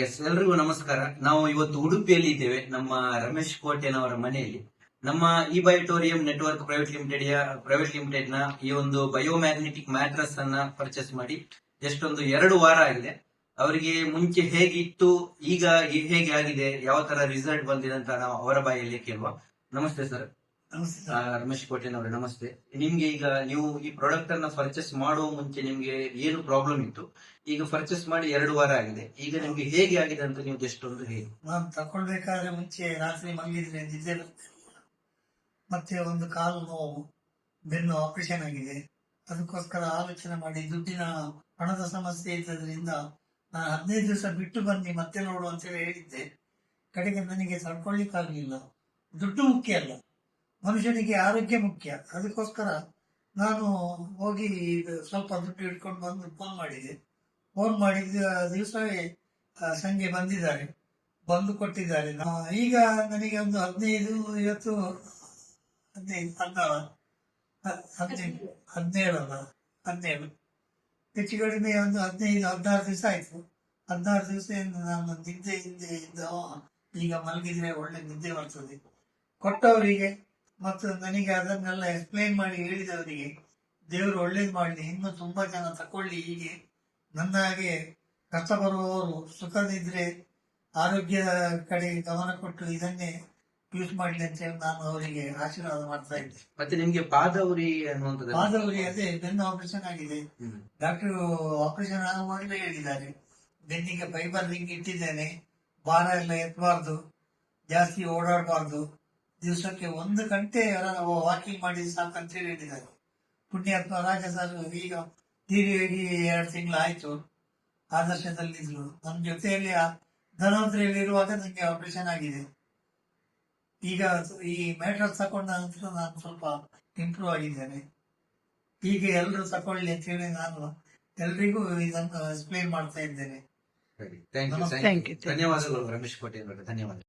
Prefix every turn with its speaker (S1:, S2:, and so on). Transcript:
S1: S ಎಲ್ರಿಗೂ ನಮಸ್ಕಾರ. ನಾವು ಇವತ್ತು ಉಡುಪಿಯಲ್ಲಿ ಇದ್ದೇವೆ, ನಮ್ಮ ರಮೇಶ್ ಕೋಟೆನವರ ಮನೆಯಲ್ಲಿ. ನಮ್ಮ ಇ ಬಯೋಟೋರಿಯಂ ನೆಟ್ವರ್ಕ್ ಪ್ರೈವೇಟ್ ಲಿಮಿಟೆಡ್ ನ ಈ ಒಂದು ಬಯೋಮ್ಯಾಗ್ನೆಟಿಕ್ ಮ್ಯಾಟ್ರಸ್ ಅನ್ನ ಪರ್ಚೇಸ್ ಮಾಡಿ ಜಸ್ಟ್ ಒಂದು 2 ವಾರ ಆಗಿದೆ. ಅವರಿಗೆ ಮುಂಚೆ ಹೇಗಿತ್ತು, ಈಗ ಹೇಗೆ ಆಗಿದೆ, ಯಾವ ತರ ರಿಸಲ್ಟ್ ಬಂದಿದೆ ಅಂತ ನಾವು ಅವರ ಬಾಯಲ್ಲಿ ಕೇಳುವ. ನಮಸ್ತೆ ಸರ್. ರಮೇಶ್ ಕೋಟೆನವರೇ ನಮಸ್ತೆ. ನಿಮ್ಗೆ ಈಗ ನೀವು ಈ ಪ್ರಾಡಕ್ಟ್ ಅನ್ನ ಪರ್ಚೇಸ್ ಮಾಡುವ ಮುಂಚೆ ನಿಮ್ಗೆ ಏನು ಪ್ರಾಬ್ಲಮ್ ಇತ್ತು, ಈಗ ಪರ್ಚೇಸ್ ಮಾಡಿ 2 ವಾರ ಆಗಿದೆ, ಈಗ ನಿಮ್ಗೆ ಹೇಗೆ ಆಗಿದೆ ಅಂತ ನೀವು ಜಸ್ಟ್ ಒಂದು ಹೇಳಿ.
S2: ನಾನು ತಕೊಳ್ಬೇಕಾದ್ರೆ ಮುಂಚೆ ರಾತ್ರಿ ಮಲಗಿದ್ರೆ ನಿದ್ದೆ ಮತ್ತೆ ಒಂದು ಕಾಲು ನೋವು, ಬೆನ್ನು ಆಪರೇಷನ್ ಆಗಿದೆ. ಅದಕ್ಕೋಸ್ಕರ ಆಲೋಚನೆ ಮಾಡಿ ದುಡ್ಡಿನ ಹಣದ ಸಮಸ್ಯೆ ಇದ್ದದ್ರಿಂದ ನಾನು 15 ದಿವಸ ಬಿಟ್ಟು ಬನ್ನಿ ಮತ್ತೆ ನೋಡು ಅಂತ ಹೇಳಿದ್ದೆ. ಕಡೆಗೆ ನನಗೆ ತಡ್ಕೊಳ್ಳಿಕ್ಕಾಗಲಿಲ್ಲ. ದುಡ್ಡು ಮುಖ್ಯ ಅಲ್ಲ, ಮನುಷ್ಯನಿಗೆ ಆರೋಗ್ಯ ಮುಖ್ಯ. ಅದಕ್ಕೋಸ್ಕರ ನಾನು ಹೋಗಿ ಸ್ವಲ್ಪ ದುಡ್ಡು ಇಟ್ಕೊಂಡು ಬಂದು ಫೋನ್ ಮಾಡಿದ ದಿವಸವೇ ಸಂಜೆ ಬಂದಿದ್ದಾರೆ, ಬಂದು ಕೊಟ್ಟಿದ್ದಾರೆ. ಈಗ ನನಗೆ ಒಂದು 15 ಇವತ್ತು 17 ಹೆಚ್ಚು ಕಡಿಮೆ ಒಂದು 15-16 ದಿವಸ ಆಯ್ತು. 16 ದಿವಸದಿಂದ ನಾನು ನಿದ್ದೆಯಿಂದ ಈಗ ಮಲಗಿದ್ರೆ ಒಳ್ಳೆ ನಿದ್ದೆ ಬರ್ತದೆ. ಕೊಟ್ಟವರಿಗೆ ಮತ್ತು ನನಗೆ ಅದನ್ನೆಲ್ಲ ಎಕ್ಸ್ಪ್ಲೈನ್ ಮಾಡಿ ಹೇಳಿದವರಿಗೆ ದೇವರು ಒಳ್ಳೇದು ಮಾಡಲಿ. ಇನ್ನು ತುಂಬಾ ಜನ ತಕೊಳ್ಳಿ. ಹೀಗೆ ನನ್ನ ಹಾಗೆ ಕಷ್ಟ ಬರುವವರು ಸುಖದಿದ್ರೆ ಆರೋಗ್ಯದ ಕಡೆ ಗಮನ ಕೊಟ್ಟು ಇದನ್ನೇ ಯೂಸ್ ಮಾಡಲಿ ಅಂತ ಹೇಳಿ ನಾನು ಅವರಿಗೆ ಆಶೀರ್ವಾದ ಮಾಡ್ತಾ ಇದ್ದೆ.
S1: ಮತ್ತೆ ನಿಮ್ಗೆ ಪಾದವರಿ ಅನ್ನುವಂಥದ್ದು?
S2: ಪಾದವರಿ ಅದೇ ಬೆನ್ನು ಆಪರೇಷನ್ ಆಗಿದೆ. ಡಾಕ್ಟರ್ ಆಪರೇಷನ್ ಆಗುವಾಗಲೇ ಹೇಳಿದ್ದಾರೆ, ಬೆನ್ನಿಗೆ ಫೈಬರ್ ರಿಂಗ್ ಇಟ್ಟಿದ್ದೇನೆ, ಭಾರ ಎಲ್ಲ ಎತ್ತಬಾರ್ದು, ಜಾಸ್ತಿ ಓಡಾಡಬಾರ್ದು, ದಿವಸಕ್ಕೆ 1 ಗಂಟೆ ವಾಕಿಂಗ್ ಮಾಡಿದ್ರೆ ಸಾಕಂತ ಹೇಳಿದ್ದಾರೆ. ಪುಣ್ಯಾತ್ಮ ರಾಜ ಸರ್ ಈಗ ತೀರಿಯಾಗಿ 2 ತಿಂಗಳು ಆಯ್ತು. ಆದರ್ಶದಲ್ಲಿದ್ರು ನಮ್ಮ ಜೊತೆಯಲ್ಲಿ ಧನ್ವಂತರಿಯಲ್ಲಿ ಇರುವಾಗ ನನಗೆ ಆಪರೇಷನ್ ಆಗಿದೆ. ಈಗ ಈ ಮ್ಯಾಟ್ರಸ್ ತಕೊಂಡ ನಂತರ ನಾನು ಸ್ವಲ್ಪ ಇಂಪ್ರೂವ್ ಆಗಿದ್ದೇನೆ. ಹೀಗೆ ಎಲ್ಲರೂ ತಕೊಳ್ಳಿ ಅಂತ ಹೇಳಿ ನಾನು ಎಲ್ರಿಗೂ ಇದನ್ನು ಎಕ್ಸ್ಪ್ಲೇನ್ ಮಾಡ್ತಾ ಇದ್ದೇನೆ.
S1: ಧನ್ಯವಾದಗಳು ರಮೇಶ್ ಕೋಟೆ ಅವರೇ, ಧನ್ಯವಾದ.